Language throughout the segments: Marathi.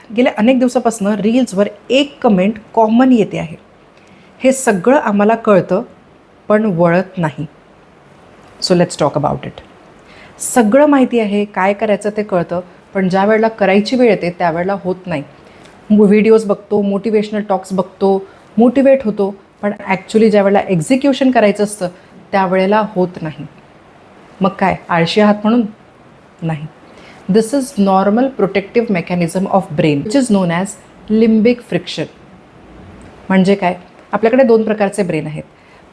गेल्या अनेक दिवसापासून रील्सवर एक कमेंट कॉमन येते आहे. हे सगळं आम्हाला कळतं पण वळत नाही. So let's talk about it. सगळं माहिती आहे, काय करायचं ते कळतं, पण ज्या वेळेला करायची वेळ येते त्यावेळेला होत नाही. व्हिडिओज बघतो, मोटिवेशनल टॉक्स बघतो, मोटिवेट होतो, पण ॲक्च्युली ज्या वेळेला एक्झिक्युशन करायचं असतं त्यावेळेला होत नाही. मग काय, आळशी आहात म्हणून? नाही. This is normal protective mechanism of brain which is known as limbic friction. म्हणजे काय, आपल्याकडे 2 प्रकारचे ब्रेन आहेत.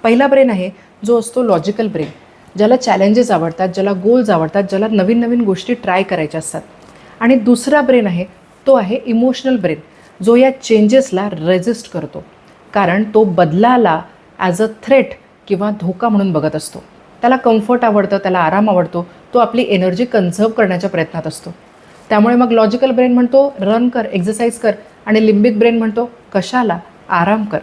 पहिला ब्रेन आहे जो असतो लॉजिकल ब्रेन, ज्याला चॅलेंजेस आवडतात, ज्याला गोल्स आवडतात, ज्याला नवीन नवीन गोष्टी ट्राय करायच्या असतात. आणि दुसरा ब्रेन आहे तो आहे इमोशनल ब्रेन, जो या चेंजेसला रेजिस्ट करतो, कारण तो बदलाला ॲज अ थ्रेट किंवा धोका म्हणून बघत असतो. त्याला कम्फर्ट आवडतं, त्याला आराम आवडतो, तो आपली एनर्जी कन्झर्व करण्याच्या प्रयत्नात असतो. त्यामुळे मग लॉजिकल ब्रेन म्हणतो रन कर, एक्सरसाइज कर, आणि लिम्बिक ब्रेन म्हणतो कशाला, आराम कर.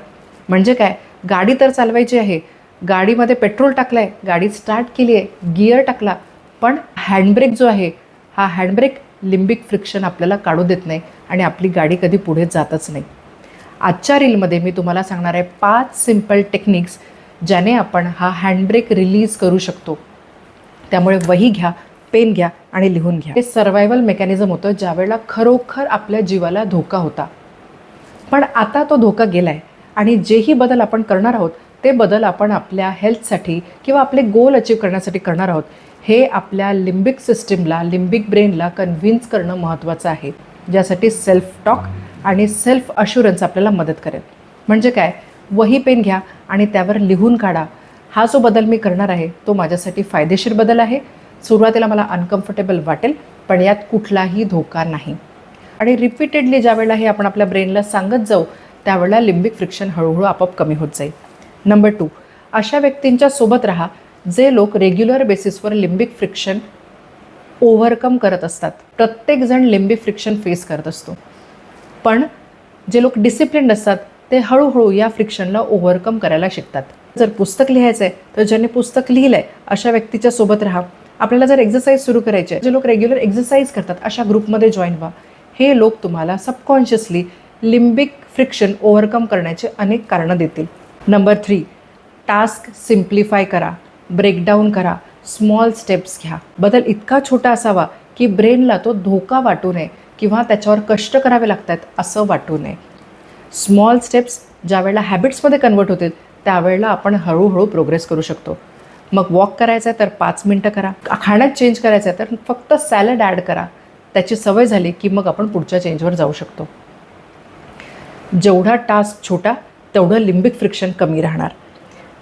म्हणजे काय, गाडी तर चालवायची आहे, गाडीमध्ये पेट्रोल टाकलं आहे, गाडी स्टार्ट केली आहे, गिअर टाकला, पण हँडब्रेक जो आहे, हा हँडब्रेक लिम्बिक फ्रिक्शन आपल्याला काढू देत नाही आणि आपली गाडी कधी पुढे जातच नाही. आजच्या रीलमध्ये मी तुम्हाला सांगणार आहे 5 सिम्पल टेक्निक्स ज्याने आपण हा हँडब्रेक रिलीज करू शकतो. त्यामुळे वही घ्या, पेन घ्या आणि लिहून घ्या. हे सर्वायवल मेकॅनिझम होतं ज्यावेळेला खरोखर आपल्या जीवाला धोका होता, पण आता तो धोका गेला आहे आणि जेही बदल आपण करणार आहोत ते बदल आपण आपल्या हेल्थसाठी किंवा आपले गोल अचीव करण्यासाठी करणार आहोत. हे आपल्या लिम्बिक सिस्टीमला, लिम्बिक ब्रेनला कन्व्हिन्स करणं महत्त्वाचं आहे, ज्यासाठी सेल्फ टॉक आणि सेल्फ अश्युरन्स आपल्याला मदत करेल. म्हणजे काय, वही पेन घ्या आणि त्यावर लिहून काढा, हा जो बदल मी करणार आहे तो माझ्यासाठी फायदेशीर बदल आहे. सुरुवातीला मला अनकम्फर्टेबल वाटेल, पण यात कुठलाही धोका नाही. आणि रिपीटेडली ज्या वेळेला हे आपण आपल्या ब्रेनला सांगत जाऊ त्यावेळेला लिम्बिक फ्रिक्शन हळूहळू आपोआप कमी होत जाईल. नंबर 2, अशा व्यक्तींच्या सोबत राहा जे लोक रेग्युलर बेसिसवर लिम्बिक फ्रिक्शन ओव्हरकम करत असतात. प्रत्येकजण लिम्बिक फ्रिक्शन फेस करत असतो, पण जे लोक डिसिप्लिन्ड असतात ते हळूहळू या फ्रिक्शनला ओव्हरकम करायला शिकतात. जर पुस्तक लिहायचं आहे तर ज्यांनी पुस्तक लिहिलं आहे अशा व्यक्तीच्या सोबत राहा. आपल्याला जर एक्सरसाइज सुरू करायची आहे, जे लोक रेग्युलर एक्सरसाइज करतात अशा ग्रुपमध्ये जॉईन व्हा. हे लोक तुम्हाला सबकॉन्शियसली लिम्बिक फ्रिक्शन ओव्हरकम करण्याचे अनेक कारणं देतील. नंबर 3, टास्क सिम्प्लिफाय करा, ब्रेकडाऊन करा, स्मॉल स्टेप्स घ्या. बदल इतका छोटा असावा की ब्रेनला तो धोका वाटू नये किंवा त्याच्यावर कष्ट करावे लागतात असं वाटू नये. स्मॉल स्टेप्स ज्यावेळेला हॅबिट्समध्ये कन्वर्ट होतील त्यावेळेला आपण हळूहळू प्रोग्रेस करू शकतो. मग वॉक करायचं आहे तर 5 मिनटं करा, खाण्यात चेंज करायचं आहे तर फक्त सॅलड ॲड करा. त्याची सवय झाली की मग आपण पुढच्या चेंजवर जाऊ शकतो. जेवढा टास्क छोटा तेवढं लिम्बिक फ्रिक्शन कमी राहणार.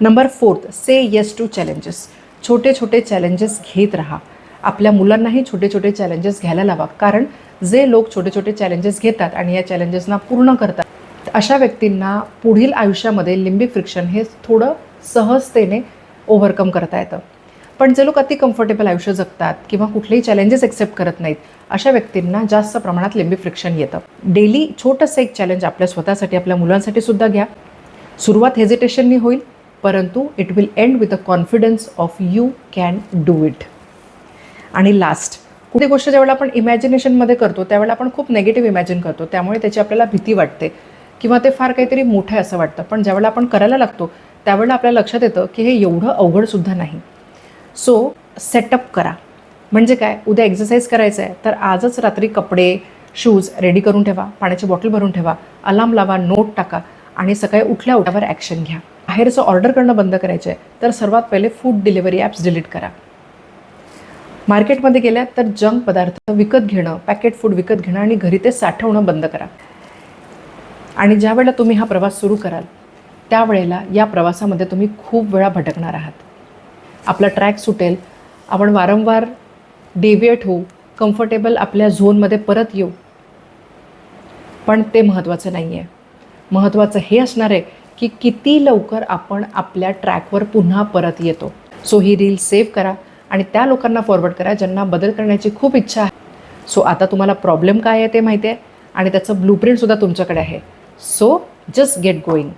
Number 4, say yes to challenges. छोटे छोटे चॅलेंजेस घेत राहा. आपल्या मुलांनाही छोटे छोटे चॅलेंजेस घ्यायला लावा, कारण जे लोक छोटे छोटे चॅलेंजेस घेतात आणि या चॅलेंजेसना पूर्ण करतात अशा व्यक्तींना पुढील आयुष्यामध्ये लिम्बिक फ्रिक्शन हे थोडं सहजतेने ओव्हरकम करता येतं. पण जे लोक अति कम्फर्टेबल आयुष्य जगतात किंवा कुठलेही चॅलेंजेस एक्सेप्ट करत नाहीत अशा व्यक्तींना जास्त प्रमाणात लिम्बिक फ्रिक्शन येतं. डेली छोटंसं एक चॅलेंज आपल्या स्वतःसाठी, आपल्या मुलांसाठी सुद्धा घ्या. सुरुवात हेजिटेशननी होईल, परंतु it will end with a confidence of you can do it. आणि लास्ट, कुठली गोष्ट ज्यावेळेला आपण इमॅजिनेशनमध्ये करतो त्यावेळेला आपण खूप नेगेटिव्ह इमॅजिन करतो, त्यामुळे त्याची आपल्याला भीती वाटते किंवा ते फार काहीतरी मोठं आहे असं वाटतं. पण ज्यावेळेला आपण करायला लागतो त्यावेळेला आपल्याला लक्षात येतं की हे एवढं अवघडसुद्धा नाही. सो सेटअप करा. म्हणजे काय, उद्या एक्सरसाइज करायचं आहे तर आजच रात्री कपडे, शूज रेडी करून ठेवा, पाण्याची बॉटल भरून ठेवा, अलार्म लावा, नोट टाका आणि सकाळी उठल्या उठल्यावर ॲक्शन घ्या. बाहेरचं ऑर्डर करणं बंद करायचं आहे तर सर्वात पहिले फूड डिलिव्हरी ॲप्स डिलीट करा. मार्केटमध्ये गेल्यात तर जंक पदार्थ विकत घेणं, पॅकेट फूड विकत घेणं आणि घरी ते साठवणं बंद करा. आणि ज्या वेळेला तुम्ही हा प्रवास सुरू कराल त्यावेळेला या प्रवासामध्ये तुम्ही खूप वेळा भटकणार आहात. आपला ट्रॅक सुटेल, आपण वारंवार डेव्हिएट होऊ, कम्फर्टेबल आपल्या झोनमध्ये परत येऊ, पण ते महत्त्वाचं नाही आहे. महत्त्वाचं हे असणार आहे की किती लवकर आपण आपल्या ट्रॅकवर पुन्हा परत येतो. सो ही रील सेव्ह करा आणि त्या लोकांना फॉरवर्ड करा ज्यांना बदल करण्याची खूप इच्छा आहे. सो आता तुम्हाला प्रॉब्लेम काय आहे ते माहिती आहे आणि त्याचं ब्लूप्रिंटसुद्धा तुमच्याकडे आहे. So just get going.